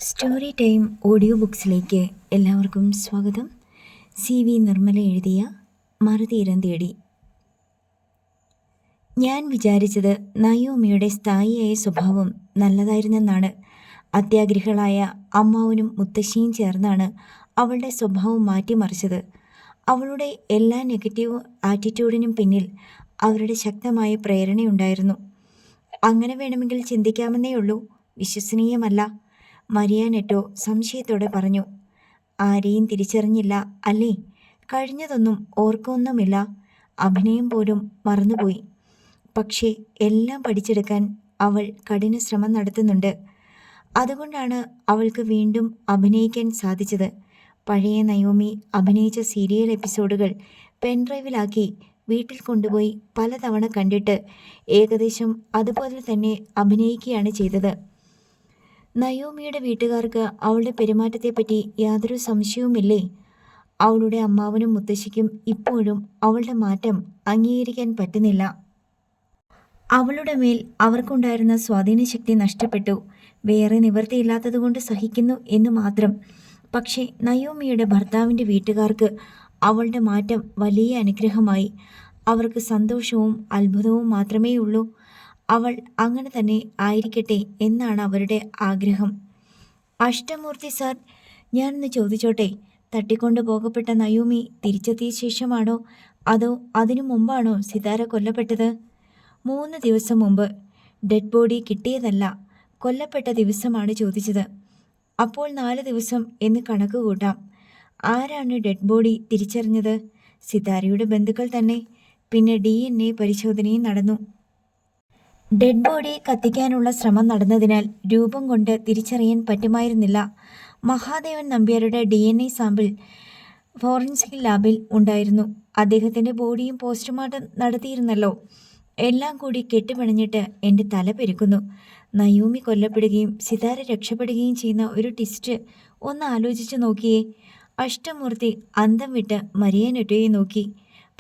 Story time audio ബുക്സിലേക്ക് എല്ലാവർക്കും സ്വാഗതം. CV Nirmala എഴുതിയ മറുതീരം തേടി. ഞാൻ വിചാരിച്ചത് നയോമിയുടെ സ്ഥായിയായ സ്വഭാവം നല്ലതായിരുന്നെന്നാണ്. അത്യാഗ്രഹികളായ അമ്മാവനും മുത്തശ്ശിയും ചേർന്നാണ് അവളുടെ സ്വഭാവം മാറ്റിമറിച്ചത്. അവളുടെ എല്ലാ നെഗറ്റീവ് ആറ്റിറ്റ്യൂഡിനും പിന്നിൽ അവരുടെ ശക്തമായ പ്രേരണയുണ്ടായിരുന്നു. അങ്ങനെ വേണമെങ്കിൽ ചിന്തിക്കാമെന്നേയുള്ളൂ. വിശ്വസനീയമല്ല, മരിയാനെറ്റോ സംശയത്തോടെ പറഞ്ഞു. ആരെയും തിരിച്ചറിഞ്ഞില്ല അല്ലേ? കഴിഞ്ഞതൊന്നും ഓർക്കൊന്നുമില്ല, അഭിനയം പോലും മറന്നുപോയി. പക്ഷേ എല്ലാം പഠിച്ചെടുക്കാൻ അവൾ കഠിന ശ്രമം നടത്തുന്നുണ്ട്. അതുകൊണ്ടാണ് അവൾക്ക് വീണ്ടും അഭിനയിക്കാൻ സാധിച്ചത്. പഴയ നയോമി അഭിനയിച്ച സീരിയൽ എപ്പിസോഡുകൾ പെൻഡ്രൈവിലാക്കി വീട്ടിൽ കൊണ്ടുപോയി പലതവണ കണ്ടിട്ട് ഏകദേശം അതുപോലെ തന്നെ അഭിനയിക്കുകയാണ് ചെയ്തത്. നയോമിയുടെ വീട്ടുകാർക്ക് അവളുടെ പെരുമാറ്റത്തെപ്പറ്റി യാതൊരു സംശയവുമില്ലേ? അവളുടെ അമ്മാവനും മുത്തശ്ശിക്കും ഇപ്പോഴും അവളുടെ മാറ്റം അംഗീകരിക്കാൻ പറ്റുന്നില്ല. അവളുടെ മേൽ അവർക്കുണ്ടായിരുന്ന സ്വാധീനശക്തി നഷ്ടപ്പെട്ടു. വേറെ നിവൃത്തിയില്ലാത്തതുകൊണ്ട് സഹിക്കുന്നു എന്ന് മാത്രം. പക്ഷേ നയോമിയുടെ ഭർത്താവിൻ്റെ വീട്ടുകാർക്ക് അവളുടെ മാറ്റം വലിയ അനുഗ്രഹമായി. അവർക്ക് സന്തോഷവും അത്ഭുതവും മാത്രമേ ഉള്ളൂ. അവൾ അങ്ങനെ തന്നെ ആയിരിക്കട്ടെ എന്നാണ് അവരുടെ ആഗ്രഹം. അഷ്ടമൂർത്തി സാർ, ഞാനൊന്ന് ചോദിച്ചോട്ടെ, തട്ടിക്കൊണ്ടു പോകപ്പെട്ട നയോമി തിരിച്ചെത്തിയ ശേഷമാണോ അതോ അതിനു മുമ്പാണോ സിതാര കൊല്ലപ്പെട്ടത്? 3 ദിവസം മുമ്പ്. ഡെഡ് ബോഡി കിട്ടിയതല്ല, കൊല്ലപ്പെട്ട ദിവസമാണ് ചോദിച്ചത്. അപ്പോൾ 4 ദിവസം എന്ന് കണക്ക് കൂട്ടാം. ആരാണ് ഡെഡ് ബോഡി തിരിച്ചറിഞ്ഞത്? സിതാരയുടെ ബന്ധുക്കൾ തന്നെ. പിന്നെ DNA പരിശോധനയും നടന്നു. ഡെഡ് ബോഡി കത്തിക്കാനുള്ള ശ്രമം നടന്നതിനാൽ രൂപം കൊണ്ട് തിരിച്ചറിയാൻ പറ്റുമായിരുന്നില്ല. മഹാദേവൻ നമ്പ്യാരുടെ DNA സാമ്പിൾ ഫോറൻസിക് ലാബിൽ ഉണ്ടായിരുന്നു. അദ്ദേഹത്തിൻ്റെ ബോഡിയും പോസ്റ്റ്മോർട്ടം നടത്തിയിരുന്നല്ലോ. എല്ലാം കൂടി കെട്ടുപിണഞ്ഞിട്ട് എൻ്റെ തല പെരുക്കുന്നു. നയോമി കൊല്ലപ്പെടുകയും സിതാര രക്ഷപ്പെടുകയും ചെയ്യുന്ന ഒരു ട്വിസ്റ്റ് ഒന്ന് ആലോചിച്ച് നോക്കിയേ. അഷ്ടമൂർത്തി അന്തം വിട്ട് മരിയാനെറ്റോയെ നോക്കി.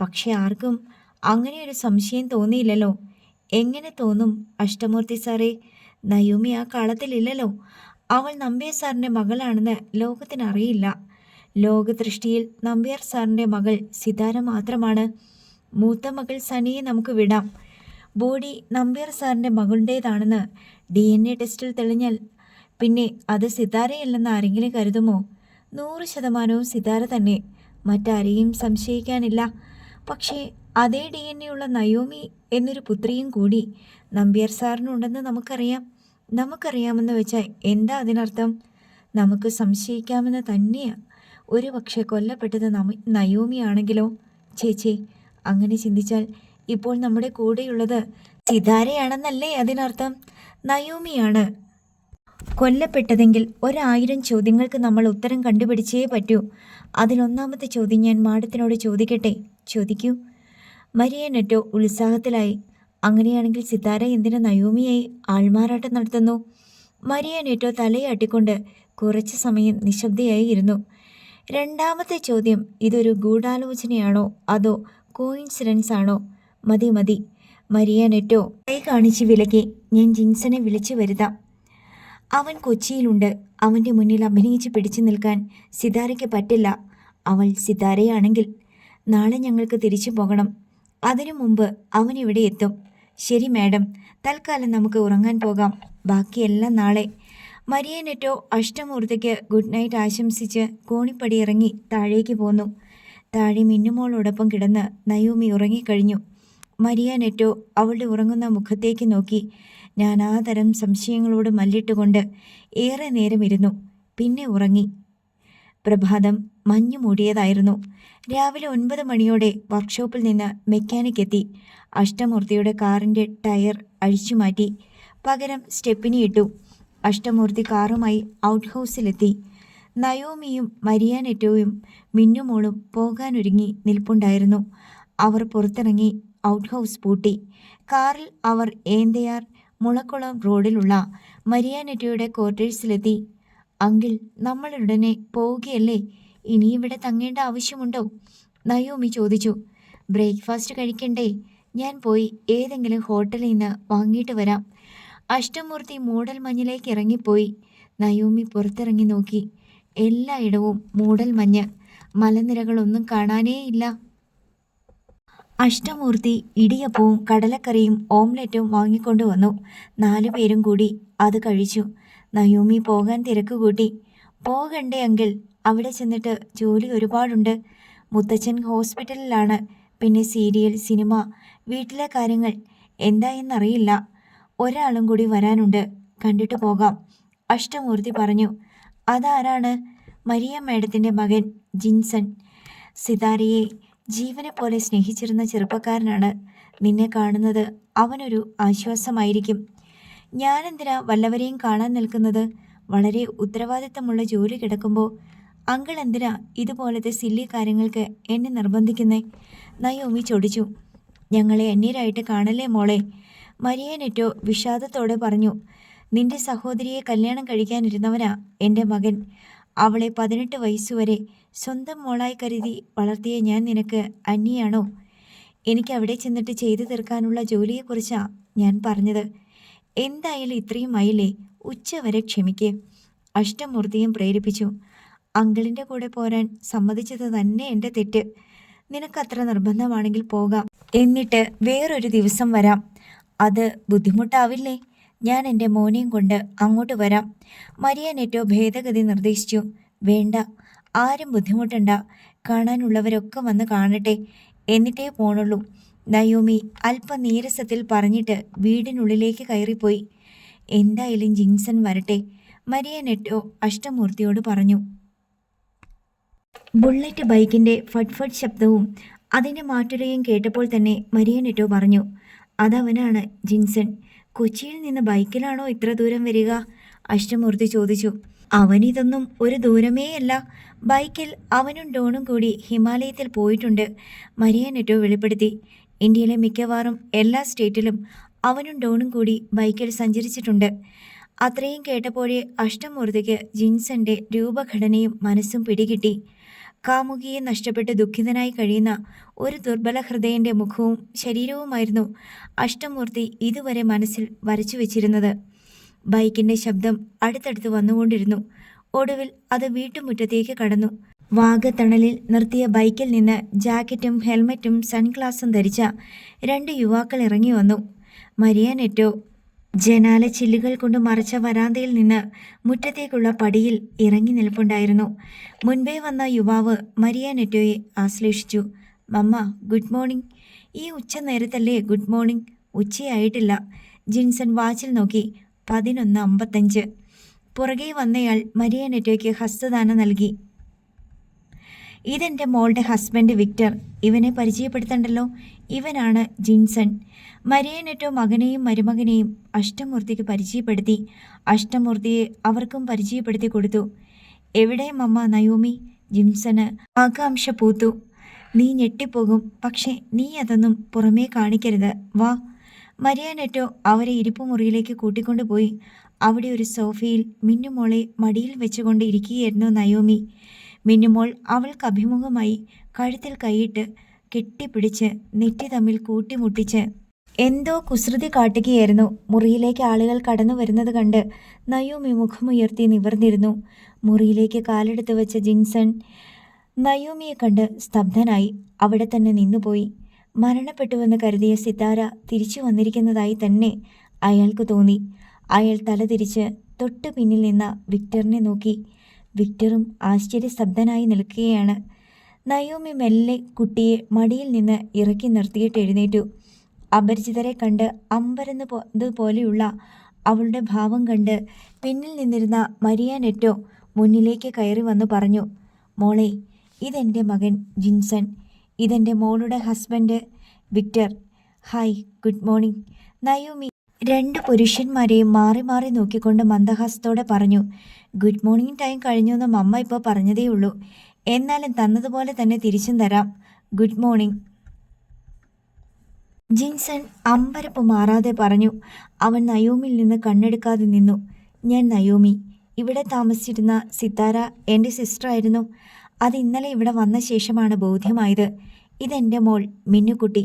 പക്ഷെ ആർക്കും അങ്ങനെയൊരു സംശയം തോന്നിയില്ലല്ലോ. എങ്ങനെ തോന്നും അഷ്ടമൂർത്തി സാറേ? നയോമി ആ കാലത്തിലില്ലല്ലോ. അവൾ നമ്പ്യാർ സാറിൻ്റെ മകളാണെന്ന് ലോകത്തിനറിയില്ല. ലോകദൃഷ്ടിയിൽ നമ്പ്യാർ സാറിൻ്റെ മകൾ സിതാര മാത്രമാണ്. മൂത്ത മകൾ സനിയെ നമുക്ക് വിടാം. ബോഡി നമ്പ്യാർ സാറിൻ്റെ മകളുടേതാണെന്ന് DNA ടെസ്റ്റിൽ തെളിഞ്ഞാൽ പിന്നെ അത് സിതാരയല്ലെന്ന് ആരെങ്കിലും കരുതുമോ? 100% സിതാര തന്നെ, മറ്റാരെയും സംശയിക്കാനില്ല. പക്ഷേ അതേ DNA ഉള്ള നയോമി എന്നൊരു പുത്രിയും കൂടി നമ്പ്യാർ സാറിനുണ്ടെന്ന് നമുക്കറിയാമെന്ന് വെച്ചാൽ എന്താ അതിനർത്ഥം? നമുക്ക് സംശയിക്കാമെന്ന് തന്നെയാ. ഒരു പക്ഷെ കൊല്ലപ്പെട്ടത് നയോമിയാണെങ്കിലോ? ചേച്ചി, അങ്ങനെ ചിന്തിച്ചാൽ ഇപ്പോൾ നമ്മുടെ കൂടെയുള്ളത് സിതാരയാണെന്നല്ലേ അതിനർത്ഥം? നയോമിയാണ് കൊല്ലപ്പെട്ടതെങ്കിൽ 1000 ചോദ്യങ്ങൾക്ക് നമ്മൾ ഉത്തരം കണ്ടുപിടിച്ചേ പറ്റൂ. അതിലൊന്നാമത്തെ ചോദ്യം ഞാൻ മാഡത്തിനോട് ചോദിക്കട്ടെ? ചോദിക്കൂ. മരിയാനെറ്റോ ഉത്സാഹത്തിലായി. അങ്ങനെയാണെങ്കിൽ സിതാര എന്തിന് നയോമിയായി ആൾമാറാട്ടം നടത്തുന്നു? മരിയാനെറ്റോ തലയാട്ടിക്കൊണ്ട് കുറച്ചു സമയം നിശബ്ദയായി ഇരുന്നു. രണ്ടാമത്തെ ചോദ്യം, ഇതൊരു ഗൂഢാലോചനയാണോ അതോ കോയിൻസിഡൻസ് ആണോ? മതി. മരിയാനെറ്റോ കൈ കാണിച്ച് വിലക്കി. ഞാൻ ജിൻസനെ വിളിച്ചു വരുത്താം. അവൻ കൊച്ചിയിലുണ്ട്. അവൻ്റെ മുന്നിൽ അഭിനയിച്ച് പിടിച്ചു നിൽക്കാൻ സിതാരയ്ക്ക് പറ്റില്ല. അവൾ സിതാരയാണെങ്കിൽ നാളെ ഞങ്ങൾക്ക് തിരിച്ചു പോകണം. അതിനു മുമ്പ് അവൻ ഇവിടെ എത്തും. ശരി മാഡം, തൽക്കാലം നമുക്ക് ഉറങ്ങാൻ പോകാം. ബാക്കിയെല്ലാം നാളെ. മരിയാനെറ്റോ അഷ്ടമൂർത്തിക്ക് ഗുഡ് നൈറ്റ് ആശംസിച്ച് കോണിപ്പടി ഇറങ്ങി താഴേക്ക് പോന്നു. താഴെ മിന്നുമോളോടൊപ്പം കിടന്ന് നയോമി ഉറങ്ങിക്കഴിഞ്ഞു. മരിയാനെറ്റോ അവളുടെ ഉറങ്ങുന്ന മുഖത്തേക്ക് നോക്കി നാനാതരം സംശയങ്ങളോട് മല്ലിട്ടുകൊണ്ട് ഏറെ നേരം ഇരുന്നു. പിന്നെ ഉറങ്ങി. പ്രഭാതം മഞ്ഞു മൂടിയതായിരുന്നു. രാവിലെ 9 മണിയോടെ വർക്ക്ഷോപ്പിൽ നിന്ന് മെക്കാനിക് എത്തി. അഷ്ടമൂർത്തിയുടെ കാറിൻ്റെ ടയർ അഴിച്ചുമാറ്റി. പകരം സ്റ്റെപ്പിനി ഇട്ടു. അഷ്ടമൂർത്തി കാറുമായി ഔട്ട് ഹൗസിലെത്തി. നയോമിയും മരിയാനെറ്റോയും മിന്നുമോളും പോകാനൊരുങ്ങി നിൽപ്പുണ്ടായിരുന്നു. അവർ പുറത്തിറങ്ങി ഔട്ട് ഹൗസ് പൂട്ടി. കാറിൽ അവർ ഏന്തയാർ മുളക്കുളം റോഡിലുള്ള മരിയാനെറ്റോയുടെ ക്വാർട്ടേഴ്സിലെത്തി. അങ്കിൾ, നമ്മളുടനെ പോവുകയല്ലേ? ഇനിയിവിടെ തങ്ങേണ്ട ആവശ്യമുണ്ടോ? നയോമി ചോദിച്ചു. ബ്രേക്ക്ഫാസ്റ്റ് കഴിക്കണ്ടേ? ഞാൻ പോയി ഏതെങ്കിലും ഹോട്ടലിൽ നിന്ന് വാങ്ങിയിട്ട് വരാം. അഷ്ടമൂർത്തി മൂടൽ മഞ്ഞിലേക്ക് ഇറങ്ങിപ്പോയി. നയോമി പുറത്തിറങ്ങി നോക്കി. എല്ലായിടവും മൂടൽമഞ്ഞ്. മലനിരകളൊന്നും കാണാനേയില്ല. അഷ്ടമൂർത്തി ഇടിയപ്പവും കടലക്കറിയും ഓംലെറ്റും വാങ്ങിക്കൊണ്ടുവന്നു. 4 പേരും കൂടി അത് കഴിച്ചു. നയോമി പോകാൻ തിരക്കുകൂട്ടി. പോകണ്ടേ അങ്കിൾ? അവിടെ ചെന്നിട്ട് ജോലി ഒരുപാടുണ്ട്. മുത്തച്ഛൻ ഹോസ്പിറ്റലിലാണ്. പിന്നെ സീരിയൽ, സിനിമ, വീട്ടിലെ കാര്യങ്ങൾ. എന്തായെന്നറിയില്ല. ഒരാളും കൂടി വരാനുണ്ട്. കണ്ടിട്ട് പോകാം, അഷ്ടമൂർത്തി പറഞ്ഞു. അതാരാണ്? മരിയ മാഡത്തിൻ്റെ മകൻ ജിൻസൺ. സിതാരയെ ജീവനെ പോലെ സ്നേഹിച്ചിരുന്ന ചെറുപ്പക്കാരനാണ്. നിന്നെ കാണുന്നത് അവനൊരു ആശ്വാസമായിരിക്കും. ഞാനെന്തിനാ വല്ലവരെയും കാണാൻ നിൽക്കുന്നത്? വളരെ ഉത്തരവാദിത്തമുള്ള ജോലി കിടക്കുമ്പോൾ അങ്കിൾ എന്തിനാ ഇതുപോലത്തെ സില്ലി കാര്യങ്ങൾക്ക് എന്നെ നിർബന്ധിക്കുന്നേ? നയോമി ചൊടിച്ചു. ഞങ്ങളെ അന്യരായിട്ട് കാണല്ലേ മോളെ, മരിയ നെറ്റോ വിഷാദത്തോടെ പറഞ്ഞു. നിന്റെ സഹോദരിയെ കല്യാണം കഴിക്കാനിരുന്നവനാ എൻ്റെ മകൻ. അവളെ 18 വയസ്സുവരെ സ്വന്തം മോളായി കരുതി വളർത്തിയ ഞാൻ നിനക്ക് അന്യയാണോ? എനിക്ക് അവിടെ ചെന്നിട്ട് ചെയ്തു തീർക്കാനുള്ള ജോലിയെക്കുറിച്ചാ ഞാൻ പറഞ്ഞത്. എന്തായാലും ഇത്രയും ആയില്ലേ, ഉച്ചവരെ ക്ഷമിക്ക്, അഷ്ടമൂർത്തിയും പ്രേരിപ്പിച്ചു. അങ്കിളിൻ്റെ കൂടെ പോരാൻ സമ്മതിച്ചത് തന്നെ എൻ്റെ തെറ്റ്. നിനക്കത്ര നിർബന്ധമാണെങ്കിൽ പോകാം, എന്നിട്ട് വേറൊരു ദിവസം വരാം. അത് ബുദ്ധിമുട്ടാവില്ലേ? ഞാൻ എൻ്റെ മോനെയും കൊണ്ട് അങ്ങോട്ട് വരാം, മരിയ നെറ്റോ ഭേദഗതി നിർദ്ദേശിച്ചു. വേണ്ട, ആരും ബുദ്ധിമുട്ടണ്ട. കാണാനുള്ളവരൊക്കെ വന്ന് കാണട്ടെ, എന്നിട്ടേ പോണുള്ളൂ, നയോമി അല്പ നീരസത്തിൽ പറഞ്ഞിട്ട് വീടിനുള്ളിലേക്ക് കയറിപ്പോയി. എന്തായാലും ജിൻസൺ വരട്ടെ, മരിയ നെറ്റോ അഷ്ടമൂർത്തിയോട് പറഞ്ഞു. ബുള്ളറ്റ് ബൈക്കിൻ്റെ ഫട്ഫട്ട് ശബ്ദവും അതിൻ്റെ മാറ്റുരയും കേട്ടപ്പോൾ തന്നെ മരിയ നെറ്റോ പറഞ്ഞു. അതവനാണ് ജിൻസൺ. കൊച്ചിയിൽ നിന്ന് ബൈക്കിലാണോ ഇത്ര ദൂരം വരിക? അഷ്ടമൂർത്തി ചോദിച്ചു. അവനിതൊന്നും ഒരു ദൂരമേയല്ല. ബൈക്കിൽ അവനും ഡോണും കൂടി ഹിമാലയത്തിൽ പോയിട്ടുണ്ട്, മരിയ നെറ്റോ വെളിപ്പെടുത്തി. ഇന്ത്യയിലെ മിക്കവാറും എല്ലാ സ്റ്റേറ്റിലും അവനും ഡോണും കൂടി ബൈക്കിൽ സഞ്ചരിച്ചിട്ടുണ്ട്. അത്രയും കേട്ടപ്പോഴേ അഷ്ടമൂർത്തിക്ക് ജിൻസന്റെ രൂപഘടനയും മനസ്സും പിടികിട്ടി. കാമുകിയെ നഷ്ടപ്പെട്ട് ദുഃഖിതനായി കഴിയുന്ന ഒരു ദുർബല ഹൃദയൻ്റെ മുഖവും ശരീരവുമായിരുന്നു അഷ്ടമൂർത്തി ഇതുവരെ മനസ്സിൽ വരച്ചു വെച്ചിരുന്നത്. ബൈക്കിൻ്റെ ശബ്ദം അടുത്തടുത്ത് വന്നുകൊണ്ടിരുന്നു. ഒടുവിൽ അത് വീട്ടുമുറ്റത്തേക്ക് കടന്നു. വാഗത്തണലിൽ നിർത്തിയ ബൈക്കിൽ നിന്ന് ജാക്കറ്റും ഹെൽമറ്റും സൺഗ്ലാസും ധരിച്ച 2 യുവാക്കൾ ഇറങ്ങി വന്നു. മരിയ നെറ്റോ ജനാല ചില്ലുകൾ കൊണ്ട് മറച്ച വരാന്തയിൽ നിന്ന് മുറ്റത്തേക്കുള്ള പടിയിൽ ഇറങ്ങി നിൽപ്പുണ്ടായിരുന്നു. മുൻപേ വന്ന യുവാവ് മരിയ നെറ്റോയെ ആശ്ലേഷിച്ചു. മമ്മ, ഗുഡ് മോർണിംഗ്. ഈ ഉച്ച നേരത്തല്ലേ ഗുഡ് മോർണിംഗ്? ഉച്ചയായിട്ടില്ല. ജിൻസൺ വാച്ചിൽ നോക്കി. 11:55. പുറകെ വന്നയാൾ മരിയ നെറ്റോയ്ക്ക് ഹസ്തദാനം നൽകി. ഇതെൻ്റെ മോളുടെ ഹസ്ബൻഡ് വിക്ടർ. ഇവനെ പരിചയപ്പെടുത്തണ്ടല്ലോ, ഇവനാണ് ജിൻസൺ. മരിയ നെറ്റോ മകനെയും മരുമകനെയും അഷ്ടമൂർത്തിക്ക് പരിചയപ്പെടുത്തി. അഷ്ടമൂർത്തിയെ അവർക്കും പരിചയപ്പെടുത്തി കൊടുത്തു. എവിടെ മമ്മ നയോമി? ജിൻസന് ആകാംക്ഷ പൂത്തു. നീ ഞെട്ടിപ്പോകും, പക്ഷേ നീ അതൊന്നും പുറമേ കാണിക്കരുത്. വാ. മരിയ നെറ്റോ അവരെ ഇരിപ്പുമുറിയിലേക്ക് കൂട്ടിക്കൊണ്ടുപോയി. അവിടെ ഒരു സോഫയിൽ മിന്നുമോളെ മടിയിൽ വെച്ചുകൊണ്ട് ഇരിക്കുകയായിരുന്നു നയോമി. മിന്നുമോൾ അവൾക്ക് അഭിമുഖമായി കഴുത്തിൽ കൈയിട്ട് കെട്ടിപ്പിടിച്ച് നെറ്റി തമ്മിൽ കൂട്ടിമുട്ടിച്ച് എന്തോ കുസൃതി കാട്ടുകയായിരുന്നു. മുറിയിലേക്ക് ആളുകൾ കടന്നു വരുന്നത് കണ്ട് നയോമി മുഖമുയർത്തി നിവർന്നിരുന്നു. മുറിയിലേക്ക് കാലെടുത്ത് വെച്ച ജിൻസൺ നയോമിയെ കണ്ട് സ്തബ്ധനായി അവിടെ തന്നെ നിന്നുപോയി. മരണപ്പെട്ടുവെന്ന് കരുതിയ സിതാര തിരിച്ചു വന്നിരിക്കുന്നതായി തന്നെ അയാൾക്ക് തോന്നി. അയാൾ തലതിരിച്ച് തൊട്ടു പിന്നിൽ നിന്ന വിക്ടറിനെ നോക്കി. വിക്ടറും ആശ്ചര്യസ്തബ്ധനായി നിൽക്കുകയാണ്. നയോമി മെല്ലെ കുട്ടിയെ മടിയിൽ നിന്ന് ഇറക്കി നിർത്തിയിട്ട് എഴുന്നേറ്റു. അപരിചിതരെ കണ്ട് അമ്പരന്നതുപോലെയുള്ള അവളുടെ ഭാവം കണ്ട് പിന്നിൽ നിന്നിരുന്ന മരിയ നെറ്റോ മുന്നിലേക്ക് കയറി വന്നു പറഞ്ഞു. മോളെ, ഇതെൻ്റെ മകൻ ജിൻസൺ. ഇതെൻ്റെ മോളുടെ husband Victor. Hi, good morning. Naomi 2 പുരുഷന്മാരെയും മാറി മാറി നോക്കിക്കൊണ്ട് മന്ദഹാസത്തോടെ പറഞ്ഞു. ഗുഡ് മോർണിംഗ് ടൈം കഴിഞ്ഞുവെന്ന് മമ്മ ഇപ്പോൾ പറഞ്ഞതേ ഉള്ളൂ. എന്നാലും തന്നതുപോലെ തന്നെ തിരിച്ചും തരാം. Good morning. ജിൻസൺ അമ്പരപ്പ് മാറാതെ പറഞ്ഞു. അവൻ നയോമിയിൽ നിന്ന് കണ്ണെടുക്കാതെ നിന്നു. ഞാൻ നയോമി. ഇവിടെ താമസിച്ചിരുന്ന സിതാര എൻ്റെ സിസ്റ്ററായിരുന്നു. അത് ഇന്നലെ ഇവിടെ വന്ന ശേഷമാണ് ബോധ്യമായത്. ഇതെൻ്റെ മോൾ മിന്നുകുട്ടി.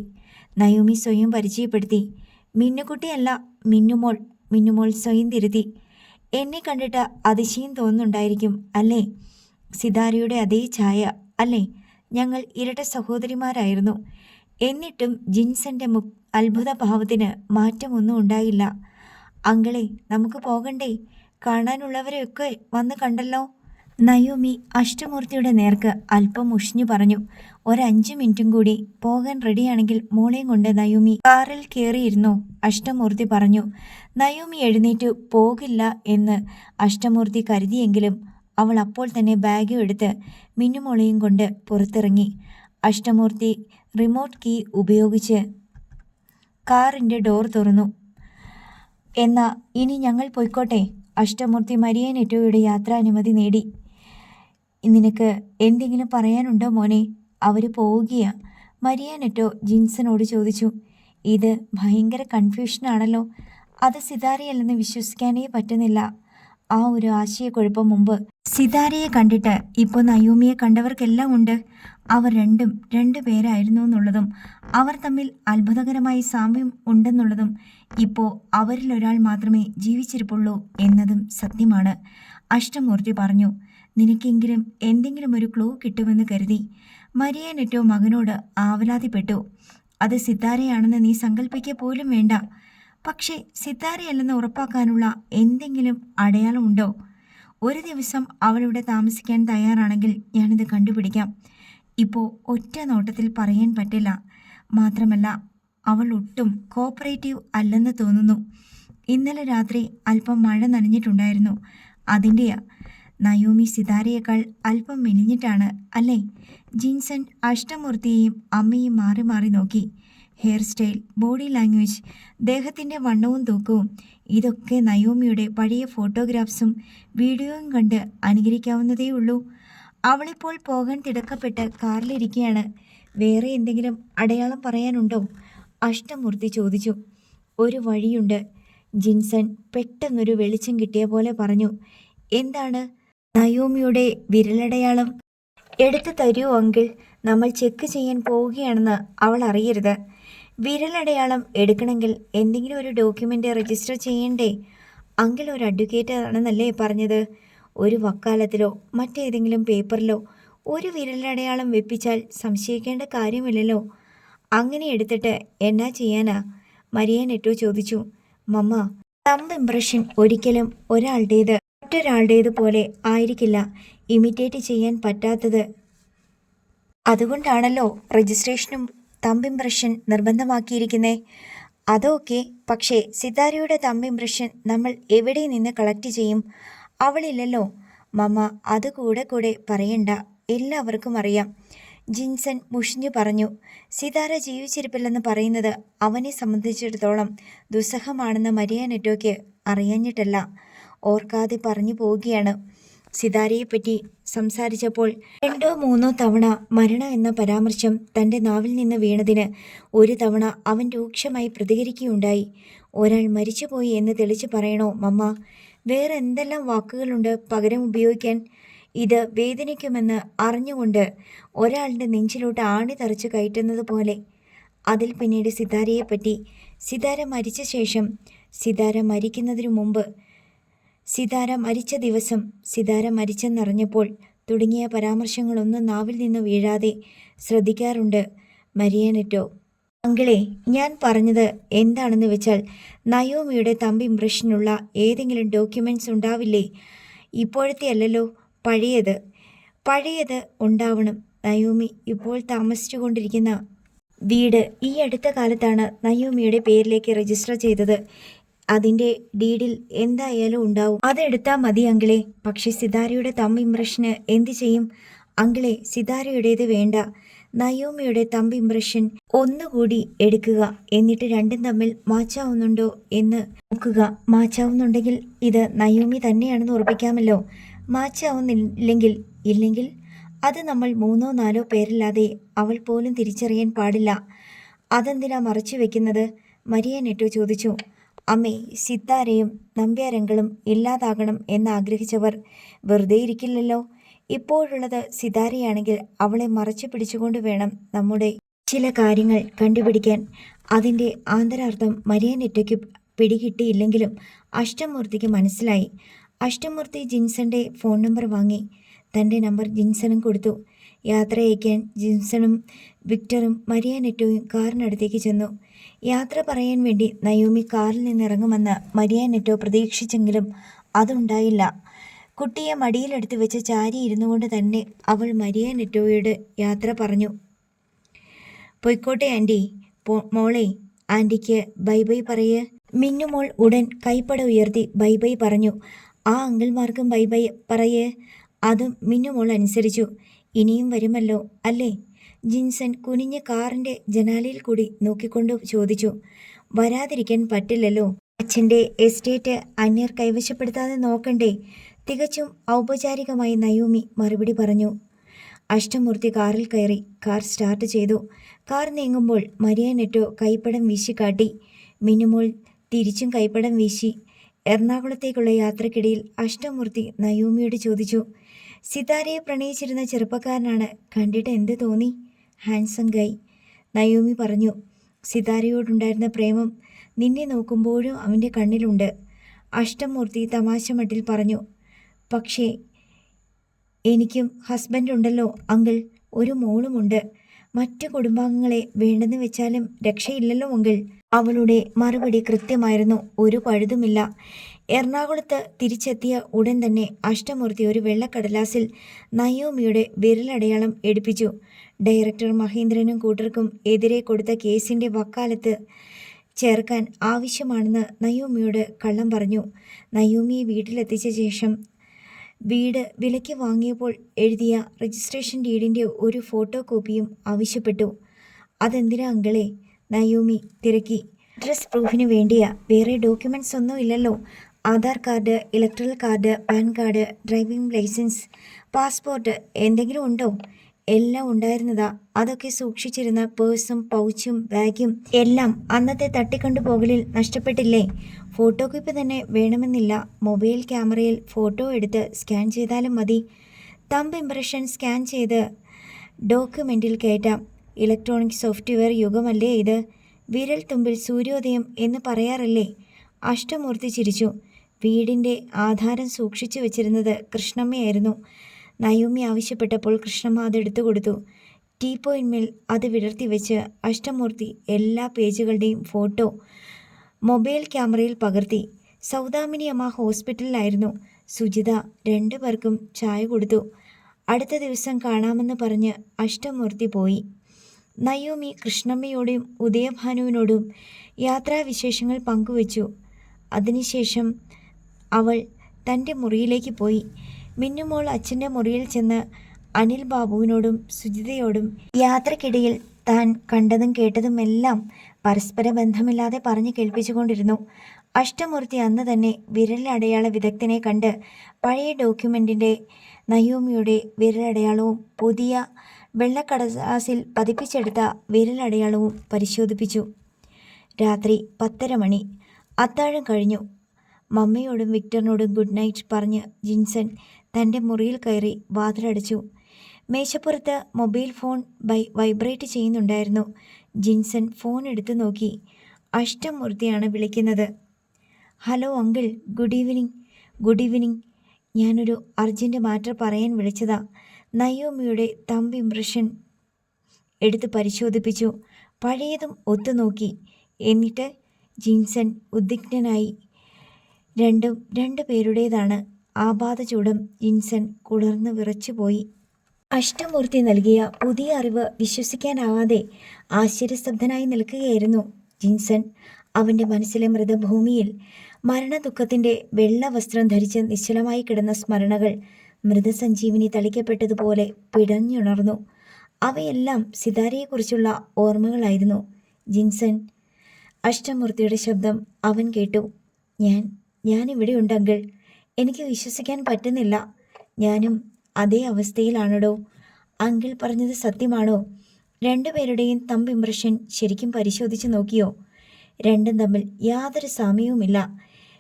നയോമി സ്വയം പരിചയപ്പെടുത്തി. മിന്നുകുട്ടിയല്ല, മിന്നുമോൾ. മിന്നുമോൾ സ്വയം തിരുത്തി. എന്നെ കണ്ടിട്ട് അതിശയം തോന്നുന്നുണ്ടായിരിക്കും അല്ലേ? സിതാരയുടെ അതേ ഛായ അല്ലേ? ഞങ്ങൾ ഇരട്ട സഹോദരിമാരായിരുന്നു. എന്നിട്ടും ജിൻസന്റെ അത്ഭുത ഭാവത്തിന് മാറ്റമൊന്നും ഉണ്ടായില്ല. അങ്കിളെ, നമുക്ക് പോകണ്ടേ? കാണാനുള്ളവരെയൊക്കെ വന്ന് കണ്ടല്ലോ. നയോമി അഷ്ടമൂർത്തിയുടെ നേർക്ക് അല്പം മുഷിഞ്ഞു പറഞ്ഞു. 5 മിനിറ്റും കൂടി പോകാൻ റെഡിയാണെങ്കിൽ മോളെയും കൊണ്ട് നയോമി കാറിൽ കയറിയിരുന്നോ? അഷ്ടമൂർത്തി പറഞ്ഞു. നയോമി എഴുന്നേറ്റു പോകില്ല എന്ന് അഷ്ടമൂർത്തി കരുതിയെങ്കിലും അവൾ അപ്പോൾ തന്നെ ബാഗും എടുത്ത് മിന്നുമോളെയും കൊണ്ട് പുറത്തിറങ്ങി. അഷ്ടമൂർത്തി റിമോട്ട് കീ ഉപയോഗിച്ച് കാറിൻ്റെ ഡോർ തുറന്നു. എന്നാ ഇനി ഞങ്ങൾ പോയിക്കോട്ടെ? അഷ്ടമൂർത്തി മരിയ നെറ്റോയുടെ യാത്രാനുമതി നേടി. നിനക്ക് എന്തെങ്കിലും പറയാനുണ്ടോ മോനെ? അവർ പോവുകയാ, മരിയ നെറ്റോ ജിൻസനോട് ചോദിച്ചു. ഇത് ഭയങ്കര കൺഫ്യൂഷനാണല്ലോ. അത് സിതാരയല്ലെന്ന് വിശ്വസിക്കാനേ പറ്റുന്നില്ല. ആ ഒരു ആശയക്കുഴപ്പം മുമ്പ് സിതാരയെ കണ്ടിട്ട് ഇപ്പോൾ നയോമിയെ കണ്ടവർക്കെല്ലാം ഉണ്ട്. അവർ രണ്ടു പേരായിരുന്നു എന്നുള്ളതും അവർ തമ്മിൽ അത്ഭുതകരമായി സാമ്യം ഉണ്ടെന്നുള്ളതും ഇപ്പോൾ അവരിലൊരാൾ മാത്രമേ ജീവിച്ചിരിപ്പുള്ളൂ എന്നതും സത്യമാണ്. അഷ്ടമൂർത്തി പറഞ്ഞു. നിനക്കെങ്കിലും എന്തെങ്കിലും ഒരു ക്ലൂ കിട്ടുമെന്ന് കരുതി. മരിയ നെറ്റോ മകനോട് ആവലാതിപ്പെട്ടു. അത് സിതാരയാണെന്ന് നീ സങ്കല്പിക്കുക പോലും വേണ്ട. പക്ഷേ സിതാരയല്ലെന്ന് ഉറപ്പാക്കാനുള്ള എന്തെങ്കിലും അടയാളമുണ്ടോ? ഒരു ദിവസം അവളിവിടെ താമസിക്കാൻ തയ്യാറാണെങ്കിൽ ഞാനിത് കണ്ടുപിടിക്കാം. ഇപ്പോൾ ഒറ്റ നോട്ടത്തിൽ പറയാൻ പറ്റില്ല. മാത്രമല്ല അവൾ ഒട്ടും കോപ്പറേറ്റീവ് അല്ലെന്ന് തോന്നുന്നു. ഇന്നലെ രാത്രി അല്പം മഴ നനഞ്ഞിട്ടുണ്ടായിരുന്നു. അതിൻ്റെയാ. നയോമി സിതാരയേക്കാൾ അല്പം മെലിഞ്ഞിട്ടാണ് അല്ലേ? ജിൻസൺ അഷ്ടമൂർത്തിയെയും അമ്മയും മാറി മാറി നോക്കി. ഹെയർ സ്റ്റൈൽ, ബോഡി ലാംഗ്വേജ്, ദേഹത്തിൻ്റെ വണ്ണവും തൂക്കവും, ഇതൊക്കെ നയോമിയുടെ പഴയ ഫോട്ടോഗ്രാഫ്സും വീഡിയോയും കണ്ട് അനുകരിക്കാവുന്നതേയുള്ളൂ. അവളിപ്പോൾ പോകാൻ തിടുക്കപ്പെട്ട് കാറിലിരിക്കുകയാണ്. വേറെ എന്തെങ്കിലും അടയാളം പറയാനുണ്ടോ? അഷ്ടമൂർത്തി ചോദിച്ചു. ഒരു വഴിയുണ്ട്. ജിൻസൺ പെട്ടെന്നൊരു വെളിച്ചം കിട്ടിയ പോലെ പറഞ്ഞു. എന്താണ്? നയോമിയുടെ വിരലടയാളം എടുത്തു തരൂ അങ്കിൾ. നമ്മൾ ചെക്ക് ചെയ്യാൻ പോവുകയാണെന്ന് അവൾ അറിയരുത്. വിരലടയാളം എടുക്കണമെങ്കിൽ എന്തെങ്കിലും ഒരു ഡോക്യുമെൻ്റ് രജിസ്റ്റർ ചെയ്യണ്ടേ? അങ്കിൾ ഒരു അഡ്വക്കേറ്റ് ആണെന്നല്ലേ പറഞ്ഞത്? ഒരു വക്കാലത്തിലോ മറ്റേതെങ്കിലും പേപ്പറിലോ ഒരു വിരലടയാളം വെപ്പിച്ചാൽ സംശയിക്കേണ്ട കാര്യമില്ലല്ലോ. അങ്ങനെ എടുത്തിട്ട് എന്നാ ചെയ്യാനാ? മരിയ നെറ്റോ ചോദിച്ചു. മമ്മ, തമ്പ് ഇംപ്രഷൻ ഒരിക്കലും ഒരാളുടേത് മറ്റൊരാളുടേത് പോലെ ആയിരിക്കില്ല. ഇമിറ്റേറ്റ് ചെയ്യാൻ പറ്റാത്തത്. അതുകൊണ്ടാണല്ലോ രജിസ്ട്രേഷനും തമ്പ് ഇംപ്രഷൻ നിർബന്ധമാക്കിയിരിക്കുന്നേ. അതൊക്കെ. പക്ഷേ സിതാരയുടെ തമ്പ് ഇംപ്രഷൻ നമ്മൾ എവിടെ നിന്ന് കളക്ട് ചെയ്യും? അവളില്ലല്ലോ. മമ്മ, അത് കൂടെ പറയണ്ട. എല്ലാവർക്കും അറിയാം. ജിൻസൺ മുഷിഞ്ഞു പറഞ്ഞു. സിതാര ജീവിച്ചിരിപ്പില്ലെന്ന് പറയുന്നത് അവനെ സംബന്ധിച്ചിടത്തോളം ദുസ്സഹമാണെന്ന് മരിയ നെറ്റോയ്ക്ക് അറിയാഞ്ഞിട്ടല്ല, ഓർക്കാതെ പറഞ്ഞു പോവുകയാണ്. സിതാരയെപ്പറ്റി സംസാരിച്ചപ്പോൾ 2-3 തവണ മരണം എന്ന പരാമർശം തൻ്റെ നാവിൽ നിന്ന് വീണതിന് ഒരു തവണ അവൻ രൂക്ഷമായി പ്രതികരിക്കുകയുണ്ടായി. ഒരാൾ മരിച്ചുപോയി എന്ന് തെളിച്ചു പറയണോ മമ്മ? വേറെ എന്തെല്ലാം വാക്കുകളുണ്ട് പകരം ഉപയോഗിക്കാൻ? ഇത് വേദനിക്കുമെന്ന് അറിഞ്ഞുകൊണ്ട് ഒരാളുടെ നെഞ്ചിലോട്ട് ആണി തറച്ചു കയറ്റുന്നത് പോലെ. അതിൽ പിന്നീട് സിതാരയെപ്പറ്റി, സിതാര മരിച്ച ശേഷം, സിതാര മരിക്കുന്നതിനു മുമ്പ്, സിതാര മരിച്ച ദിവസം, സിതാര മരിച്ചെന്നറിഞ്ഞപ്പോൾ തുടങ്ങിയ പരാമർശങ്ങളൊന്നും നാവിൽ നിന്ന് വീഴാതെ ശ്രദ്ധിക്കാറുണ്ട് മരിയ നെറ്റോ. അങ്കിളെ, ഞാൻ പറഞ്ഞത് എന്താണെന്ന് വെച്ചാൽ നയോമിയുടെ തമ്പ് ഇംപ്രഷനുള്ള ഏതെങ്കിലും ഡോക്യുമെൻറ്റ്സ് ഉണ്ടാവില്ലേ? ഇപ്പോഴത്തെ അല്ലല്ലോ, പഴയത് ഉണ്ടാവണം. നയോമി ഇപ്പോൾ താമസിച്ചു കൊണ്ടിരിക്കുന്ന വീട് ഈ അടുത്ത കാലത്താണ് നയോമിയുടെ പേരിലേക്ക് രജിസ്റ്റർ ചെയ്തത്. അതിൻ്റെ ഡീഡിൽ എന്തായാലും ഉണ്ടാവും. അതെടുത്താൽ മതി അങ്കിളെ. പക്ഷെ സിതാരയുടെ തമ്പ് ഇംപ്രഷന് എന്ത് ചെയ്യും? അങ്കിളെ, സിതാരയുടേത് വേണ്ട. നയോമിയുടെ തമ്പ് ഇംപ്രഷൻ ഒന്നുകൂടി എടുക്കുക. എന്നിട്ട് രണ്ടും തമ്മിൽ മാച്ചാവുന്നുണ്ടോ എന്ന് നോക്കുക. മാച്ചാവുന്നുണ്ടെങ്കിൽ ഇത് നയോമി തന്നെയാണെന്ന് ഉറപ്പിക്കാമല്ലോ. ഇല്ലെങ്കിൽ അത് നമ്മൾ 3-4 പേരല്ലാതെ അവൾ പോലും തിരിച്ചറിയാൻ പാടില്ല. അതെന്തിനാ മറച്ചു വെക്കുന്നത്? മരിയ നെറ്റോ ചോദിച്ചു. അമ്മേ, സിത്താരയും നമ്പ്യാരങ്ങളും ഇല്ലാതാകണം എന്നാഗ്രഹിച്ചവർ വെറുതെ ഇരിക്കില്ലല്ലോ. ഇപ്പോഴുള്ളത് സിതാരയാണെങ്കിൽ അവളെ മറച്ചു പിടിച്ചുകൊണ്ട് വേണം നമ്മുടെ ചില കാര്യങ്ങൾ കണ്ടുപിടിക്കാൻ. അതിൻ്റെ ആന്തരാർത്ഥം മരിയ നെറ്റോയ്ക്ക് പിടികിട്ടിയില്ലെങ്കിലും അഷ്ടമൂർത്തിക്ക് മനസ്സിലായി. അഷ്ടമൂർത്തി ജിൻസന്റെ ഫോൺ നമ്പർ വാങ്ങി. തൻ്റെ നമ്പർ ജിൻസനും കൊടുത്തു. യാത്ര അയക്കാൻ ജിൻസണും വിക്ടറും മരിയാനെറ്റോയും കാറിനടുത്തേക്ക് ചെന്നു. യാത്ര പറയാൻ വേണ്ടി നയോമി കാറിൽ നിന്നിറങ്ങുമെന്ന് മരിയാനെറ്റോ പ്രതീക്ഷിച്ചെങ്കിലും അതുണ്ടായില്ല. കുട്ടിയെ മടിയിലെടുത്ത് വെച്ച് ചാരി ഇരുന്നുകൊണ്ട് തന്നെ അവൾ മരിയാനെറ്റോയോട് യാത്ര പറഞ്ഞു. പൊയ്ക്കോട്ടെ ആൻറ്റി. മോളെ, ആൻറ്റിക്ക് ബൈ ബൈ പറയേ. മിന്നുമോൾ ഉടൻ കൈപ്പട ഉയർത്തി ബൈ ബൈ പറഞ്ഞു. ആ അങ്കിൾമാർക്കും ബൈ ബൈ പറയേ. അതും മിന്നുമോൾ അനുസരിച്ചു. ഇനിയും വരുമല്ലോ അല്ലേ? ജിൻസൺ കുനിഞ്ഞ് കാറിൻ്റെ ജനാലയിൽ കൂടി നോക്കിക്കൊണ്ട് ചോദിച്ചു. വരാതിരിക്കാൻ പറ്റില്ലല്ലോ. അച്ഛൻ്റെ എസ്റ്റേറ്റ് അന്യർ കൈവശപ്പെടുത്താതെ നോക്കണ്ടേ? തികച്ചും ഔപചാരികമായി നയോമി മറുപടി പറഞ്ഞു. അഷ്ടമൂർത്തി കാറിൽ കയറി. കാർ സ്റ്റാർട്ട് ചെയ്തു. കാർ നീങ്ങുമ്പോൾ മരിയാനെറ്റോ കൈപ്പടം വീശിക്കാട്ടി. മിന്നുമോൾ തിരിച്ചും കൈപ്പടം വീശി. എറണാകുളത്തേക്കുള്ള യാത്രക്കിടയിൽ അഷ്ടമൂർത്തി നയോമിയോട് ചോദിച്ചു. സിതാരയെ പ്രണയിച്ചിരുന്ന ചെറുപ്പക്കാരനാണ്. കണ്ടിട്ട് എന്ത് തോന്നി? ഹാൻസം ഗൈ. നയോമി പറഞ്ഞു. സിതാരയോടുണ്ടായിരുന്ന പ്രേമം നിന്നെ നോക്കുമ്പോഴും അവൻ്റെ കണ്ണിലുണ്ട്. അഷ്ടമൂർത്തി തമാശ മട്ടിൽ പറഞ്ഞു. പക്ഷേ എനിക്കും ഹസ്ബൻഡ് ഉണ്ടല്ലോ അങ്കിൾ. ഒരു മോളുമുണ്ട്. മറ്റു കുടുംബാംഗങ്ങളെ വേണ്ടെന്ന് വെച്ചാലും രക്ഷയില്ലല്ലോ അങ്കിൾ. അവളുടെ മറുപടി കൃത്യമായിരുന്നു. ഒരു പഴുതുമില്ല. എറണാകുളത്ത് തിരിച്ചെത്തിയ ഉടൻ തന്നെ അഷ്ടമൂർത്തി ഒരു വെള്ളക്കടലാസിൽ നയോമിയുടെ വിരലടയാളം എടുപ്പിച്ചു. ഡയറക്ടർ മഹേന്ദ്രനും കൂട്ടർക്കും എതിരെ കൊടുത്ത കേസിൻ്റെ വക്കാലത്ത് ചേർക്കാൻ ആവശ്യമാണെന്ന് നയോമിയോട് കള്ളം പറഞ്ഞു. നയോമിയെ വീട്ടിലെത്തിച്ച ശേഷം വീട് വിലയ്ക്ക് വാങ്ങിയപ്പോൾ എഴുതിയ രജിസ്ട്രേഷൻ ഡീഡിൻ്റെ ഒരു ഫോട്ടോ കോപ്പിയും ആവശ്യപ്പെട്ടു. അതെന്തിനാ അങ്കിളെ? നയോമി തിരക്കി. അഡ്രസ് പ്രൂഫിന് വേണ്ടിയാ. വേറെ ഡോക്യുമെൻറ്റ്സ് ഒന്നും ഇല്ലല്ലോ. Aadhaar card, electoral card, PAN card, driving licence, passport എന്തെങ്കിലും ഉണ്ടോ? എല്ലാം ഉണ്ടായിരുന്നതാ. അതൊക്കെ സൂക്ഷിച്ചിരുന്ന പേഴ്സും പൗച്ചും ബാഗും എല്ലാം അന്നത്തെ തട്ടിക്കൊണ്ടുപോകലിൽ നഷ്ടപ്പെട്ടില്ലേ? ഫോട്ടോ കോപ്പി തന്നെ വേണമെന്നില്ല. മൊബൈൽ ക്യാമറയിൽ ഫോട്ടോ എടുത്ത് സ്കാൻ ചെയ്താലും മതി. തമ്പ് ഇംപ്രഷൻ സ്കാൻ ചെയ്ത് ഡോക്യുമെൻറ്റിൽ കയറ്റാം. ഇലക്ട്രോണിക് സോഫ്റ്റ്വെയർ യുഗമല്ലേ ഇത്? വിരൽ തുമ്പിൽ സൂര്യോദയം എന്ന് പറയാറില്ലേ? അഷ്ടമൂർത്തി ചിരിച്ചു. വീടിൻ്റെ ആധാരം സൂക്ഷിച്ചു വെച്ചിരുന്നത് കൃഷ്ണമ്മയായിരുന്നു. നയോമി ആവശ്യപ്പെട്ടപ്പോൾ കൃഷ്ണമ്മ അതെടുത്തു കൊടുത്തു. ടീപ്പോയിന്മേൽ അത് വിടർത്തി വെച്ച് അഷ്ടമൂർത്തി എല്ലാ പേജുകളുടെയും ഫോട്ടോ മൊബൈൽ ക്യാമറയിൽ പകർത്തി. സൗദാമിനി അമ്മ ഹോസ്പിറ്റലിലായിരുന്നു. സുജിത 2 പേർക്കും ചായ കൊടുത്തു. അടുത്ത ദിവസം കാണാമെന്ന് പറഞ്ഞ് അഷ്ടമൂർത്തി പോയി. നയോമി കൃഷ്ണമ്മയോടും ഉദയഭാനുവിനോടും യാത്രാവിശേഷങ്ങൾ പങ്കുവച്ചു. അതിനുശേഷം അവൾ തൻ്റെ മുറിയിലേക്ക് പോയി. മിന്നുമോൾ അച്ഛൻ്റെ മുറിയിൽ ചെന്ന് അനിൽ ബാബുവിനോടും സുജിതയോടും യാത്രക്കിടയിൽ താൻ കണ്ടതും കേട്ടതുമെല്ലാം പരസ്പര ബന്ധമില്ലാതെ പറഞ്ഞു കേൾപ്പിച്ചുകൊണ്ടിരുന്നു. അഷ്ടമൂർത്തി അന്ന് തന്നെ വിരലടയാള വിദഗ്ധനെ കണ്ട് പഴയ ഡോക്യുമെൻറ്റിൻ്റെ നയോമിയുടെ വിരലടയാളവും പുതിയ വെള്ളക്കടലാസിൽ പതിപ്പിച്ചെടുത്ത വിരലടയാളവും പരിശോധിപ്പിച്ചു. രാത്രി 10:30 മണി. അത്താഴം കഴിഞ്ഞു. മമ്മയോടും വിക്ടറിനോടും ഗുഡ് നൈറ്റ് പറഞ്ഞ് ജിൻസൺ തൻ്റെ മുറിയിൽ കയറി വാതിലടച്ചു. മേശപ്പുറത്ത് മൊബൈൽ ഫോൺ വൈബ്രേറ്റ് ചെയ്യുന്നുണ്ടായിരുന്നു. ജിൻസൺ ഫോൺ എടുത്തു നോക്കി. അഷ്ടമൂർത്തിയാണ് വിളിക്കുന്നത്. Hello uncle, good evening. Good evening. ഞാനൊരു അർജൻറ്റ് മാറ്റർ പറയാൻ വിളിച്ചതാ. നയോമിയുടെ തമ്പ് ഇംപ്രഷൻ എടുത്ത് പരിശോധിപ്പിച്ചു. പഴയതും ഒത്തുനോക്കി. എന്നിട്ട്? ജിൻസൺ ഉദ്വിഗ്നനായി. രണ്ടും 2 പേരുടേതാണ്. ആപാദചൂടം ജിൻസൺ കുളർന്ന് വിറച്ചുപോയി. അഷ്ടമൂർത്തി നൽകിയ പുതിയ അറിവ് വിശ്വസിക്കാനാവാതെ ആശ്ചര്യസ്തബ്ധനായി നിൽക്കുകയായിരുന്നു ജിൻസൺ. അവൻ്റെ മനസ്സിലെ മൃതഭൂമിയിൽ മരണദുഃഖത്തിൻ്റെ വെള്ള വസ്ത്രം ധരിച്ച് നിശ്ചലമായി കിടന്ന സ്മരണകൾ മൃതസഞ്ജീവിനി തളിക്കപ്പെട്ടതുപോലെ പിടഞ്ഞുണർന്നു. അവയെല്ലാം സിതാരയെക്കുറിച്ചുള്ള ഓർമ്മകളായിരുന്നു. ജിൻസൺ. അഷ്ടമൂർത്തിയുടെ ശബ്ദം അവൻ കേട്ടു. ഞാനിവിടെയുണ്ട് അങ്കിൾ. എനിക്ക് വിശ്വസിക്കാൻ പറ്റുന്നില്ല. ഞാനും അതേ അവസ്ഥയിലാണടോ. അങ്കിൾ പറഞ്ഞത് സത്യമാണോ? 2 പേരുടെയും തമ്പ് ഇംപ്രഷൻ ശരിക്കും പരിശോധിച്ച് നോക്കിയോ? രണ്ടും തമ്മിൽ യാതൊരു സാമ്യവുമില്ല.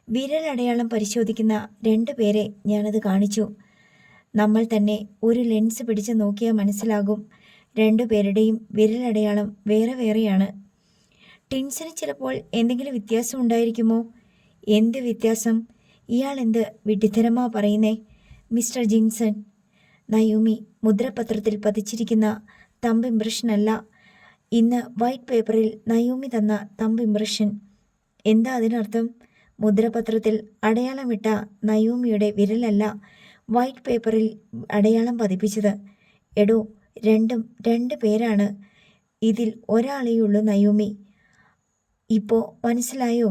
വിരലടയാളം പരിശോധിക്കുന്ന 2 പേരെ ഞാനത് കാണിച്ചു. നമ്മൾ തന്നെ ഒരു ലെൻസ് പിടിച്ച് നോക്കിയാൽ മനസ്സിലാകും. 2 പേരുടെയും വിരലടയാളം വേറെ വേറെയാണ്. ടിൻസിന് ചിലപ്പോൾ എന്തെങ്കിലും വ്യത്യാസം ഉണ്ടായിരിക്കുമോ? എന്ത് വ്യത്യാസം? ഇയാൾ എന്ത് വിഡ്ഢിത്തരമാ പറയുന്നേ മിസ്റ്റർ ജിൻസൺ? നയൂമി മുദ്രപത്രത്തിൽ പതിച്ചിരിക്കുന്ന തമ്പ് ഇംപ്രഷനല്ല, ഇന്ന് വൈറ്റ് പേപ്പറിൽ നയൂമി തന്ന തമ്പ് ഇംപ്രഷൻ. എന്താ അതിനർത്ഥം? മുദ്രപത്രത്തിൽ അടയാളമിട്ട നയൂമിയുടെ വിരലല്ല വൈറ്റ് പേപ്പറിൽ അടയാളം പതിപ്പിച്ചത്. എടോ, രണ്ടും രണ്ട് പേരാണ്. ഇതിൽ ഒരാളെയുള്ളൂ നയൂമി. ഇപ്പോൾ മനസ്സിലായോ?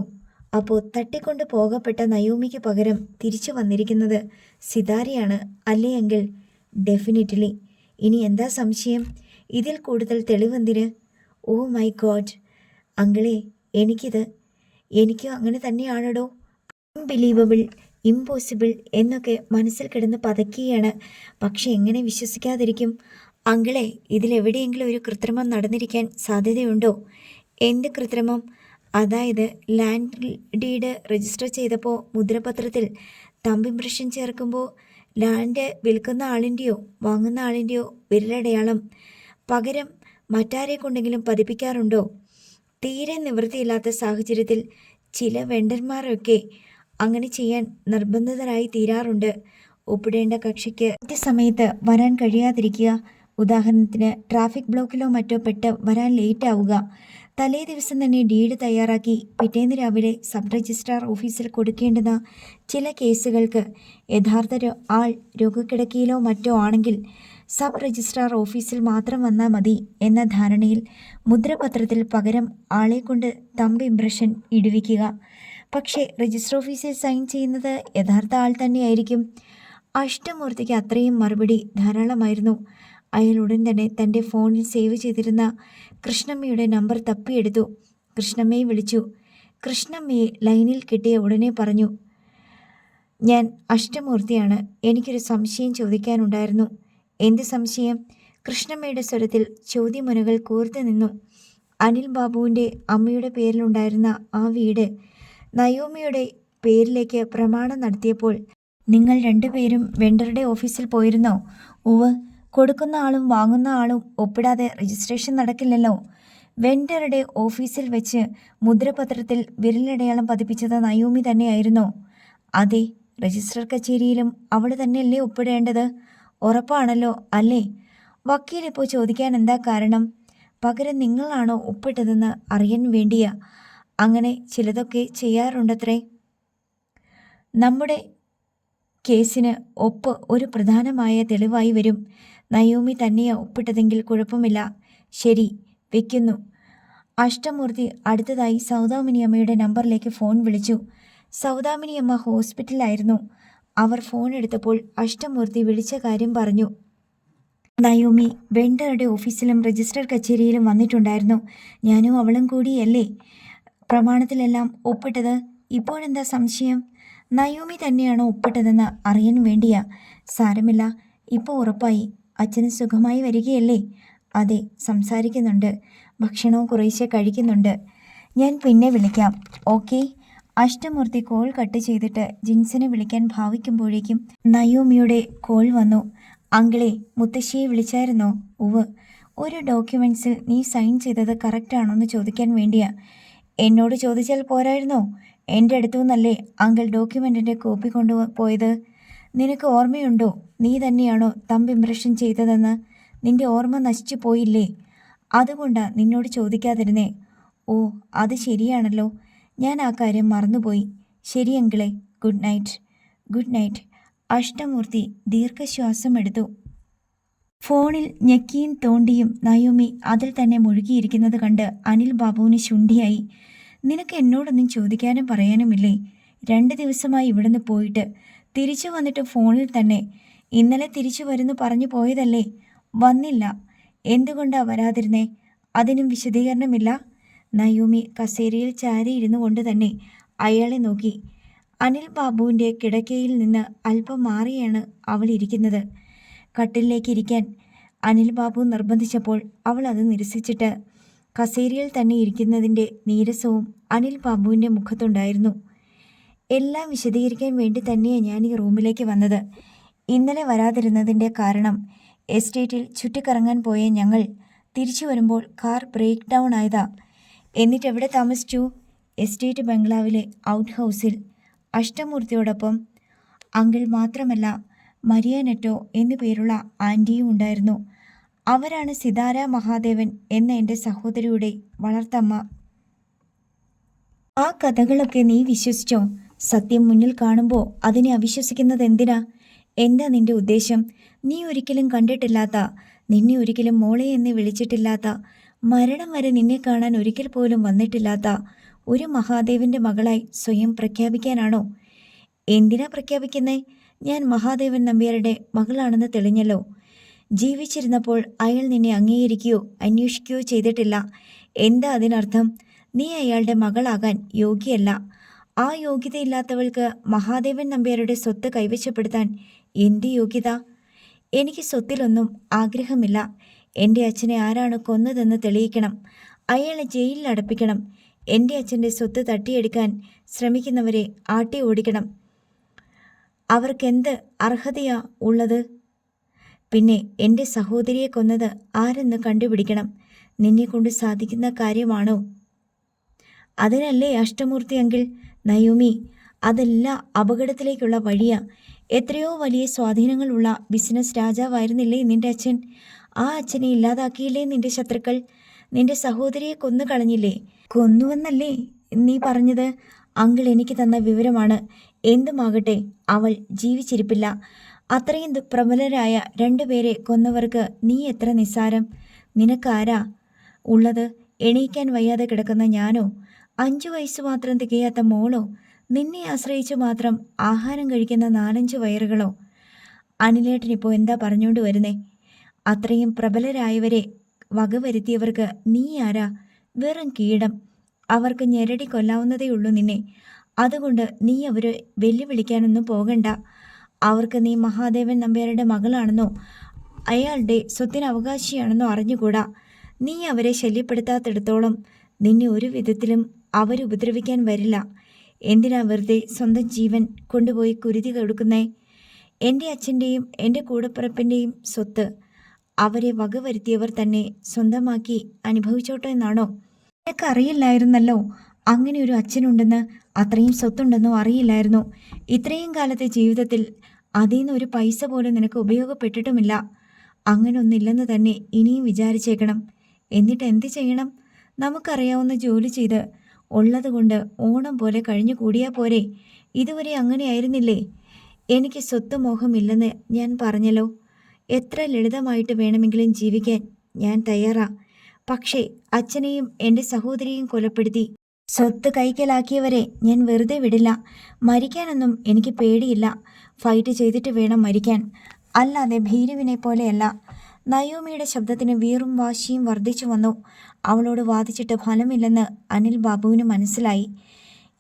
അപ്പോൾ തട്ടിക്കൊണ്ട് പോകപ്പെട്ട നയൂമിക്ക് പകരം തിരിച്ചു വന്നിരിക്കുന്നത് സിതാരയാണ് അല്ലേ എങ്കിൽ? ഡെഫിനറ്റ്ലി. ഇനി എന്താ സംശയം? ഇതിൽ കൂടുതൽ തെളിവെന്തിന്? ഓ മൈ ഗോഡ് അങ്കിളേ, എനിക്കും അങ്ങനെ തന്നെയാണടോ. അൺബിലീവബിൾ, ഇമ്പോസിബിൾ എന്നൊക്കെ മനസ്സിൽ കിടന്ന് പതയ്ക്കുകയാണ്. പക്ഷെ എങ്ങനെ വിശ്വസിക്കാതിരിക്കും? അങ്കിളെ, ഇതിലെവിടെയെങ്കിലും ഒരു കൃത്രിമം നടന്നിരിക്കാൻ സാധ്യതയുണ്ടോ? എന്ത് കൃത്രിമം? അതായത് ലാൻഡ് ഡീഡ് രജിസ്റ്റർ ചെയ്തപ്പോൾ മുദ്രപത്രത്തിൽ തമ്പ് ഇംപ്രഷൻ ചേർക്കുമ്പോൾ ലാൻഡ് വിൽക്കുന്ന ആളിൻ്റെയോ വാങ്ങുന്ന ആളിൻ്റെയോ വിരലടയാളം പകരം മറ്റാരെ കൊണ്ടെങ്കിലും പതിപ്പിക്കാറുണ്ടോ? തീരെ നിവൃത്തിയില്ലാത്ത സാഹചര്യത്തിൽ ചില വെണ്ടർമാരൊക്കെ അങ്ങനെ ചെയ്യാൻ നിർബന്ധിതരായി തീരാറുണ്ട്. ഒപ്പിടേണ്ട കക്ഷിക്ക് കൃത്യസമയത്ത് വരാൻ കഴിയാതിരിക്കുക. ഉദാഹരണത്തിന് ട്രാഫിക് ബ്ലോക്കിലോ മറ്റോ പെട്ട് വരാൻ ലേറ്റ് ആവുക. തലേ ദിവസം തന്നെ ഡീഡ് തയ്യാറാക്കി പിറ്റേന്ന് രാവിലെ സബ് രജിസ്ട്രാർ ഓഫീസിൽ കൊടുക്കേണ്ടുന്ന ചില കേസുകൾക്ക് യഥാർത്ഥ ആൾ രോഗക്കിടക്കയിലോ മറ്റോ ആണെങ്കിൽ സബ് രജിസ്ട്രാർ ഓഫീസിൽ മാത്രം വന്നാൽ മതി എന്ന ധാരണയിൽ മുദ്രപത്രത്തിൽ പകരം ആളെ കൊണ്ട് തമ്പ് ഇംപ്രഷൻ ഇടുവിക്കുക. പക്ഷേ രജിസ്റ്റർ ഓഫീസിൽ സൈൻ ചെയ്യുന്നത് യഥാർത്ഥ ആൾ തന്നെയായിരിക്കും. അഷ്ടമൂർത്തിക്ക് അത്രയും മറുപടി ധാരാളമായിരുന്നു. അയാൾ ഉടൻ തന്നെ തൻ്റെ ഫോണിൽ സേവ് ചെയ്തിരുന്ന കൃഷ്ണമ്മയുടെ നമ്പർ തപ്പിയെടുത്തു. കൃഷ്ണമ്മയെ വിളിച്ചു. കൃഷ്ണമ്മയെ ലൈനിൽ കിട്ടിയ ഉടനെ പറഞ്ഞു, ഞാൻ അഷ്ടമൂർത്തിയാണ്. എനിക്കൊരു സംശയം ചോദിക്കാനുണ്ടായിരുന്നു. എന്ത് സംശയം? കൃഷ്ണമ്മയുടെ സ്വരത്തിൽ ചോദ്യമുനകൾ കൂർത്തു നിന്നു. അനിൽ ബാബുവിൻ്റെ അമ്മയുടെ പേരിലുണ്ടായിരുന്ന ആ വീട് നയോമിയുടെ പേരിലേക്ക് പ്രമാണം നടത്തിയപ്പോൾ നിങ്ങൾ രണ്ടുപേരും വെണ്ടറുടെ ഓഫീസിൽ പോയിരുന്നോ? ഉവ്. കൊടുക്കുന്ന ആളും വാങ്ങുന്ന ആളും ഒപ്പിടാതെ രജിസ്ട്രേഷൻ നടക്കില്ലല്ലോ. വെണ്ടറുടെ ഓഫീസിൽ വെച്ച് മുദ്രപത്രത്തിൽ വിരലടയാളം പതിപ്പിച്ചത് നയോമി തന്നെയായിരുന്നോ? അതെ. രജിസ്ട്രാർ കച്ചേരിയിലും അവൾ തന്നെയല്ലേ ഒപ്പിടേണ്ടത്? ഉറപ്പാണല്ലോ അല്ലേ? വക്കീലിപ്പോൾ ചോദിക്കാൻ എന്താ കാരണം? പകരം നിങ്ങളാണോ ഒപ്പിട്ടതെന്ന് അറിയാൻ വേണ്ടിയാ. അങ്ങനെ ചിലതൊക്കെ ചെയ്യാറുണ്ടത്രേ. നമ്മുടെ കേസിന് ഒപ്പ് ഒരു പ്രധാനമായ തെളിവായി വരും. നയോമി തന്നെയാ ഒപ്പിട്ടതെങ്കിൽ കുഴപ്പമില്ല. ശരി, വെക്കുന്നു. അഷ്ടമൂർത്തി അടുത്തതായി സൗദാമിനിയമ്മയുടെ നമ്പറിലേക്ക് ഫോൺ വിളിച്ചു. സൗദാമിനിയമ്മ ഹോസ്പിറ്റലിലായിരുന്നു. അവർ ഫോൺ എടുത്തപ്പോൾ അഷ്ടമൂർത്തി വിളിച്ച കാര്യം പറഞ്ഞു. നയോമി വെണ്ടറുടെ ഓഫീസിലും രജിസ്റ്റർ കച്ചേരിയിലും വന്നിട്ടുണ്ടായിരുന്നു. ഞാനും അവളും കൂടിയല്ലേ പ്രമാണത്തിലെല്ലാം ഒപ്പിട്ടത്. ഇപ്പോഴെന്താ സംശയം? നയോമി തന്നെയാണോ ഒപ്പിട്ടതെന്ന് അറിയാൻ വേണ്ടിയാ. സാരമില്ല, ഇപ്പോൾ ഉറപ്പായി. അച്ഛന് സുഖമായി വരികയല്ലേ? അതെ, സംസാരിക്കുന്നുണ്ട്. ഭക്ഷണവും കുറേശ്ശെ കഴിക്കുന്നുണ്ട്. ഞാൻ പിന്നെ വിളിക്കാം, ഓക്കെ? അഷ്ടമൂർത്തി കോൾ കട്ട് ചെയ്തിട്ട് ജിൻസിനെ വിളിക്കാൻ ഭാവിക്കുമ്പോഴേക്കും നയോമിയുടെ കോൾ വന്നു. അങ്കിളെ, മുത്തശ്ശിയെ വിളിച്ചായിരുന്നോ? ഉവ്. ഒരു ഡോക്യുമെൻറ്റ്സിൽ നീ സൈൻ ചെയ്തത് കറക്റ്റാണോ എന്ന് ചോദിക്കാൻ വേണ്ടിയാ. എന്നോട് ചോദിച്ചാൽ പോരായിരുന്നോ? എൻ്റെ അടുത്തു നിന്നല്ലേ അങ്കിൾ ഡോക്യുമെൻറ്റിൻ്റെ കോപ്പി കൊണ്ടുപോയത്. നിനക്ക് ഓർമ്മയുണ്ടോ നീ തന്നെയാണോ തമ്പ് ഇംപ്രഷൻ ചെയ്തതെന്ന്? നിൻ്റെ ഓർമ്മ നശിച്ചു പോയില്ലേ? അതുകൊണ്ടാണ് നിന്നോട് ചോദിക്കാതിരുന്നേ. ഓ, അത് ശരിയാണല്ലോ. ഞാൻ ആ കാര്യം മറന്നുപോയി. ശരി അങ്കിളെ, good night. Good night. Ashtamurthy ദീർഘശ്വാസം എടുത്തു. ഫോണിൽ ഞെക്കിയും തോണ്ടിയും നയോമി അതിൽ തന്നെ മുഴുകിയിരിക്കുന്നത് കണ്ട് അനിൽ ബാബുവിന് ശുണ്ഠിയായി. നിനക്ക് എന്നോടൊന്നും ചോദിക്കാനും പറയാനുമില്ലേ? 2 ദിവസമായി ഇവിടുന്ന് പോയിട്ട്. തിരിച്ചു വന്നിട്ട് ഫോണിൽ തന്നെ. ഇന്നലെ തിരിച്ചു വരുന്നു പറഞ്ഞു പോയതല്ലേ? വന്നില്ല. എന്തുകൊണ്ടാ വരാതിരുന്നേ? അതിനും വിശദീകരണമില്ല. നയോമി കസേരയിൽ ചാരിയിരുന്നു കൊണ്ട് തന്നെ അയാളെ നോക്കി. അനിൽ ബാബുവിൻ്റെ കിടക്കയിൽ നിന്ന് അല്പം മാറിയാണ് അവൾ ഇരിക്കുന്നത്. കട്ടിലേക്ക് ഇരിക്കാൻ അനിൽ ബാബു നിർബന്ധിച്ചപ്പോൾ അവൾ അത് നിരസിച്ചിട്ട് കസേരയിൽ തന്നെ ഇരിക്കുന്നതിൻ്റെ നീരസവും അനിൽ ബാബുവിൻ്റെ മുഖത്തുണ്ടായിരുന്നു. എല്ലാം വിശദീകരിക്കാൻ വേണ്ടി തന്നെയാണ് ഞാൻ ഈ റൂമിലേക്ക് വന്നത്. ഇന്നലെ വരാതിരുന്നതിൻ്റെ കാരണം എസ്റ്റേറ്റിൽ ചുറ്റിക്കറങ്ങാൻ പോയ ഞങ്ങൾ തിരിച്ചു വരുമ്പോൾ കാർ ബ്രേക്ക് ഡൗൺ ആയതാ. എന്നിട്ട് എവിടെ താമസിച്ചു? എസ്റ്റേറ്റ് ബംഗ്ലാവിലെ ഔട്ട് ഹൗസിൽ അഷ്ടമൂർത്തിയോടൊപ്പം. അങ്കിൾ മാത്രമല്ല, മരിയ നെറ്റോ എന്നു പേരുള്ള ആൻറ്റിയും ഉണ്ടായിരുന്നു. അവരാണ് സിതാര മഹാദേവൻ എന്ന എൻ്റെ സഹോദരിയുടെ വളർത്തമ്മ. ആ കഥകളൊക്കെ നീ വിശ്വസിച്ചോ? സത്യം മുന്നിൽ കാണുമ്പോൾ അതിനെ അവിശ്വസിക്കുന്നത് എന്തിനാ? എന്താ നിന്റെ ഉദ്ദേശം? നീ ഒരിക്കലും കണ്ടിട്ടില്ലാത്ത, നിന്നെ ഒരിക്കലും മോളെ എന്ന് വിളിച്ചിട്ടില്ലാത്ത, മരണം വരെ നിന്നെ കാണാൻ ഒരിക്കൽ പോലും വന്നിട്ടില്ലാത്ത ഒരു മഹാദേവന്റെ മകളായി സ്വയം പ്രഖ്യാപിക്കാനാണോ? എന്തിനാ പ്രഖ്യാപിക്കുന്നേ? ഞാൻ മഹാദേവൻ നമ്പ്യാരുടെ മകളാണെന്ന് തെളിഞ്ഞല്ലോ. ജീവിച്ചിരുന്നപ്പോൾ അയാൾ നിന്നെ അംഗീകരിക്കുകയോ അന്വേഷിക്കുകയോ ചെയ്തിട്ടില്ല. എന്താ അതിനർത്ഥം? നീ അയാളുടെ മകളാകാൻ യോഗ്യയല്ല. ആ യോഗ്യതയില്ലാത്തവൾക്ക് മഹാദേവൻ നമ്പ്യാരുടെ സ്വത്ത് കൈവശപ്പെടുത്താൻ എന്ത് യോഗ്യത? എനിക്ക് സ്വത്തിലൊന്നും ആഗ്രഹമില്ല. എൻ്റെ അച്ഛനെ ആരാണ് കൊന്നതെന്ന് തെളിയിക്കണം. അയാളെ ജയിലിൽ അടപ്പിക്കണം. എൻ്റെ അച്ഛൻ്റെ സ്വത്ത് തട്ടിയെടുക്കാൻ ശ്രമിക്കുന്നവരെ ആട്ടി ഓടിക്കണം. അവർക്കെന്ത് അർഹതയാ ഉള്ളത്? പിന്നെ എൻ്റെ സഹോദരിയെ കൊന്നത് ആരെന്ന് കണ്ടുപിടിക്കണം. നിന്നെക്കൊണ്ട് സാധിക്കുന്ന കാര്യമാണോ? അതിനല്ലേ അഷ്ടമൂർത്തി അങ്കിൾ? നയോമി, അതെല്ലാം അപകടത്തിലേക്കുള്ള വഴിയാ. എത്രയോ വലിയ സ്വാധീനങ്ങളുള്ള ബിസിനസ് രാജാവായിരുന്നില്ലേ നിന്റെ അച്ഛൻ? ആ അച്ഛനെ ഇല്ലാതാക്കിയില്ലേ നിന്റെ ശത്രുക്കൾ? നിന്റെ സഹോദരിയെ കൊന്നു കളഞ്ഞില്ലേ? കൊന്നുവെന്നല്ലേ നീ പറഞ്ഞത്? അങ്കിൾ എനിക്ക് തന്ന വിവരമാണ്. എന്തുമാകട്ടെ, അവൾ ജീവിച്ചിരിപ്പില്ല. അത്രയും പ്രബലരായ രണ്ടുപേരെ കൊന്നവർക്ക് നീ എത്ര നിസ്സാരം. നിനക്കാരാ ഉള്ളത്? എണീക്കാൻ വയ്യാതെ കിടക്കുന്ന ഞാനോ? 5 വയസ്സ് മാത്രം തികയാത്ത മോളോ? നിന്നെ ആശ്രയിച്ച് മാത്രം ആഹാരം കഴിക്കുന്ന 4-5 വയറുകളോ? അനിലേട്ടനിപ്പോൾ എന്താ പറഞ്ഞുകൊണ്ട് വരുന്നേ? അത്രയും പ്രബലരായവരെ വകവരുത്തിയവർക്ക് നീ ആരാ? വെറും കീടം. അവർക്ക് ഞെരടി കൊല്ലാവുന്നതേയുള്ളൂ നിന്നെ. അതുകൊണ്ട് നീ അവരെ വെല്ലുവിളിക്കാനൊന്നും പോകണ്ട. അവർക്ക് നീ മഹാദേവൻ നമ്പ്യാരുടെ മകളാണെന്നോ അയാളുടെ സ്വത്തിന് അവകാശിയാണെന്നോ അറിഞ്ഞുകൂടാ. നീ അവരെ ശല്യപ്പെടുത്താത്തിടത്തോളം നിന്നെ ഒരു വിധത്തിലും അവരുപദ്രവിക്കാൻ വരില്ല. എന്തിനാ വെറുതെ സ്വന്തം ജീവൻ കൊണ്ടുപോയി കുരുതി കൊടുക്കുന്നേ? എൻ്റെ അച്ഛൻ്റെയും എൻ്റെ കൂടപ്പിറപ്പിൻ്റെയും സ്വത്ത് അവരെ വകവരുത്തിയവർ തന്നെ സ്വന്തമാക്കി അനുഭവിച്ചോട്ടെ എന്നാണോ? നിനക്കറിയില്ലായിരുന്നല്ലോ അങ്ങനെ ഒരു അച്ഛനുണ്ടെന്ന്. അത്രയും സ്വത്തുണ്ടെന്നോ അറിയില്ലായിരുന്നു. ഇത്രയും കാലത്തെ ജീവിതത്തിൽ അതിൽ നിന്ന് ഒരു പൈസ പോലും നിനക്ക് ഉപയോഗപ്പെട്ടിട്ടുമില്ല. അങ്ങനെ ഒന്നില്ലെന്ന് തന്നെ ഇനിയും വിചാരിച്ചേക്കണം. എന്നിട്ട് എന്ത് ചെയ്യണം? നമുക്കറിയാവുന്ന ജോലി ചെയ്ത് ഉള്ളതുകൊണ്ട് ഓണം പോലെ കഴിഞ്ഞു കൂടിയാൽ പോരെ? ഇതുവരെ അങ്ങനെയായിരുന്നില്ലേ? എനിക്ക് സ്വത്ത് മോഹമില്ലെന്ന് ഞാൻ പറഞ്ഞല്ലോ. എത്ര ലളിതമായിട്ട് വേണമെങ്കിലും ജീവിക്കാൻ ഞാൻ തയ്യാറാ. പക്ഷേ അച്ഛനെയും എൻ്റെ സഹോദരിയെയും കൊലപ്പെടുത്തി സ്വത്ത് കൈക്കലാക്കിയവരെ ഞാൻ വെറുതെ വിടില്ല. മരിക്കാനൊന്നും എനിക്ക് പേടിയില്ല. ഫൈറ്റ് ചെയ്തിട്ട് വേണം മരിക്കാൻ, അല്ലാതെ ഭീരുവിനെ പോലെയല്ല. നയോമിയുടെ ശബ്ദത്തിന് വീറും വാശിയും വർദ്ധിച്ചു വന്നു. അവളോട് വാദിച്ചിട്ട് ഫലമില്ലെന്ന് അനിൽ ബാബുവിന് മനസ്സിലായി.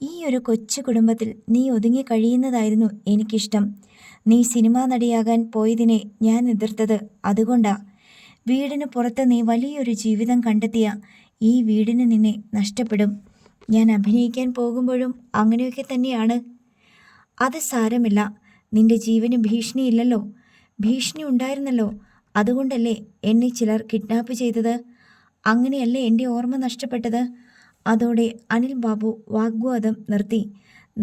ഈ ഒരു കൊച്ചു കുടുംബത്തിൽ നീ ഒതുങ്ങി കഴിയുന്നതായിരുന്നു എനിക്കിഷ്ടം. നീ സിനിമാ നടിയാകാൻ പോയതിനെ ഞാൻ എതിർത്തത് അതുകൊണ്ടാ. വീടിന് പുറത്ത് നീ വലിയൊരു ജീവിതം കണ്ടെത്തിയ ഈ വീടിന് നിന്നെ നഷ്ടപ്പെടും. ഞാൻ അഭിനയിക്കാൻ പോകുമ്പോഴും അങ്ങനെയൊക്കെ തന്നെയാണ്. അത് സാരമില്ല. നിന്റെ ജീവന് ഭീഷണിയില്ലല്ലോ. ഭീഷണി ഉണ്ടായിരുന്നല്ലോ. അതുകൊണ്ടല്ലേ എന്നെ ചിലർ കിഡ്നാപ്പ് ചെയ്തത്. അങ്ങനെയല്ലേ എൻ്റെ ഓർമ്മ നഷ്ടപ്പെട്ടത്? അതോടെ അനിൽ ബാബു വാഗ്വാദം നിർത്തി.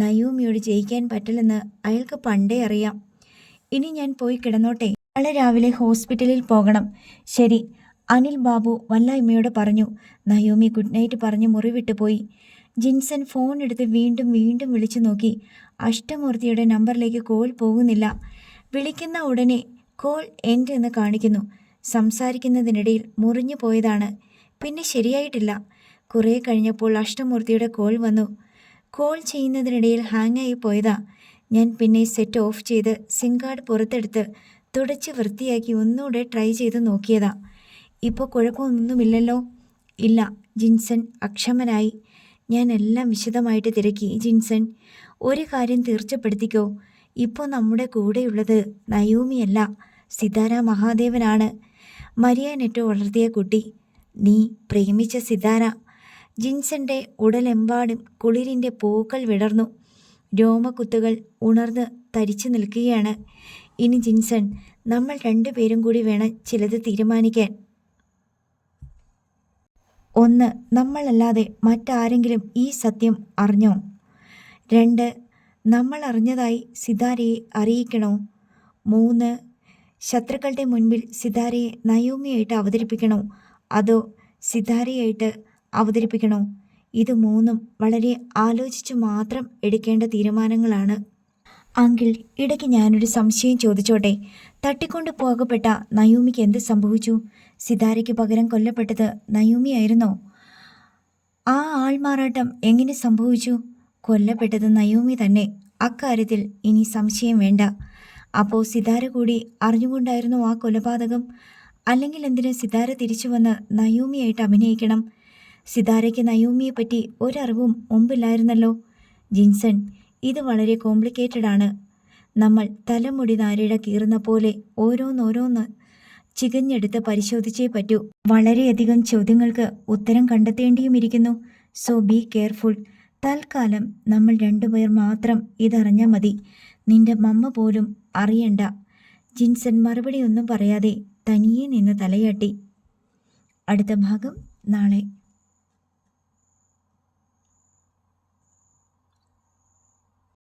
നയോമിയോട് ജയിക്കാൻ പറ്റില്ലെന്ന് അയാൾക്ക് പണ്ടേ അറിയാം. ഇനി ഞാൻ പോയി കിടന്നോട്ടെ. നാളെ രാവിലെ ഹോസ്പിറ്റലിൽ പോകണം. ശരി, അനിൽ ബാബു വല്ലായ്മയോട് പറഞ്ഞു. നയോമി ഗുഡ് നൈറ്റ് പറഞ്ഞ് മുറി വിട്ടുപോയി. ജിൻസൺ ഫോൺ എടുത്ത് വീണ്ടും വീണ്ടും വിളിച്ചു നോക്കി. അഷ്ടമൂർത്തിയുടെ നമ്പറിലേക്ക് കോൾ പോകുന്നില്ല. വിളിക്കുന്ന ഉടനെ കോൾ എൻഡ് എന്ന് കാണിക്കുന്നു. സംസാരിക്കുന്നതിനിടയിൽ മുറിഞ്ഞു പോയതാണ്. പിന്നെ ശരിയായിട്ടില്ല. കുറേ കഴിഞ്ഞപ്പോൾ അഷ്ടമൂർത്തിയുടെ കോൾ വന്നു. കോൾ ചെയ്യുന്നതിനിടയിൽ ഹാങ്ങായി പോയതാ. ഞാൻ പിന്നെ സെറ്റ് ഓഫ് ചെയ്ത് സിം കാർഡ് പുറത്തെടുത്ത് തുടച്ച് വൃത്തിയാക്കി ഒന്നുകൂടെ ട്രൈ ചെയ്ത് നോക്കിയതാ. ഇപ്പോൾ കുഴപ്പമൊന്നുമില്ലല്ലോ? ഇല്ല. ജിൻസൺ അക്ഷമനായി. ഞാൻ എല്ലാം വിശദമായിട്ട് തിരക്കി. ജിൻസൺ, ഒരു കാര്യം തീർച്ചപ്പെടുത്തിക്കോ. ഇപ്പോൾ നമ്മുടെ കൂടെയുള്ളത് നയോമിയല്ല, സിതാര മഹാദേവനാണ്. മരിയ നെറ്റോ വളർത്തിയ കുട്ടി. നീ പ്രേമിച്ച സിതാര. ജിൻസന്റെ ഉടലെമ്പാടും കുളിരിൻ്റെ പൂക്കൾ വിടർന്നു. രോമകുത്തുകൾ ഉണർന്ന് തരിച്ചു നിൽക്കുകയാണ്. ഇനി ജിൻസൺ, നമ്മൾ രണ്ടുപേരും കൂടി വേണം ചിലത് തീരുമാനിക്കാൻ. 1. നമ്മളല്ലാതെ മറ്റാരെങ്കിലും ഈ സത്യം അറിഞ്ഞോ? 2. നമ്മൾ അറിഞ്ഞതായി സിതാരയെ അറിയിക്കണോ? 3. ശത്രുക്കളുടെ മുൻപിൽ സിതാരയെ നയോമിയായിട്ട് അവതരിപ്പിക്കണോ അതോ സിതാരയായിട്ട് അവതരിപ്പിക്കണോ? ഇത് മൂന്നും വളരെ ആലോചിച്ചു മാത്രം എടുക്കേണ്ട തീരുമാനങ്ങളാണ്. അങ്കിൾ, ഇടയ്ക്ക് ഞാനൊരു സംശയം ചോദിച്ചോട്ടെ? തട്ടിക്കൊണ്ടു പോകപ്പെട്ട നയോമിക്ക് എന്ത് സംഭവിച്ചു? സിതാരയ്ക്ക് പകരം കൊല്ലപ്പെട്ടത് നയോമിയായിരുന്നോ? ആ ആൾമാറാട്ടം എങ്ങനെ സംഭവിച്ചു? കൊല്ലപ്പെട്ടത് നയോമി തന്നെ. അക്കാര്യത്തിൽ ഇനി സംശയം വേണ്ട. അപ്പോൾ സിതാര കൂടി അറിഞ്ഞുകൊണ്ടായിരുന്നു ആ കൊലപാതകം? അല്ലെങ്കിൽ എന്തിന് സിതാര തിരിച്ചു വന്ന് നയോമിയായിട്ട് അഭിനയിക്കണം? സിതാരയ്ക്ക് നയോമിയെപ്പറ്റി ഒരറിവും മുമ്പില്ലായിരുന്നല്ലോ. ജിൻസൺ, ഇത് വളരെ കോംപ്ലിക്കേറ്റഡ് ആണ്. നമ്മൾ തലമുടി നാരിഴ കീറുന്ന പോലെ ഓരോന്നോരോന്ന് ചികഞ്ഞെടുത്ത് പരിശോധിച്ചേ പറ്റൂ. വളരെയധികം ചോദ്യങ്ങൾക്ക് ഉത്തരം കണ്ടെത്തേണ്ടിയുമിരിക്കുന്നു. So be careful. തൽക്കാലം നമ്മൾ രണ്ടുപേർ മാത്രം ഇതറിഞ്ഞാൽ മതി. നിന്റെ മമ്മ പോലും അറിയണ്ട. ജിൻസൺ മറുപടിയൊന്നും പറയാതെ തനിയെ നിന്ന് തലയാട്ടി. അടുത്ത ഭാഗം നാളെ.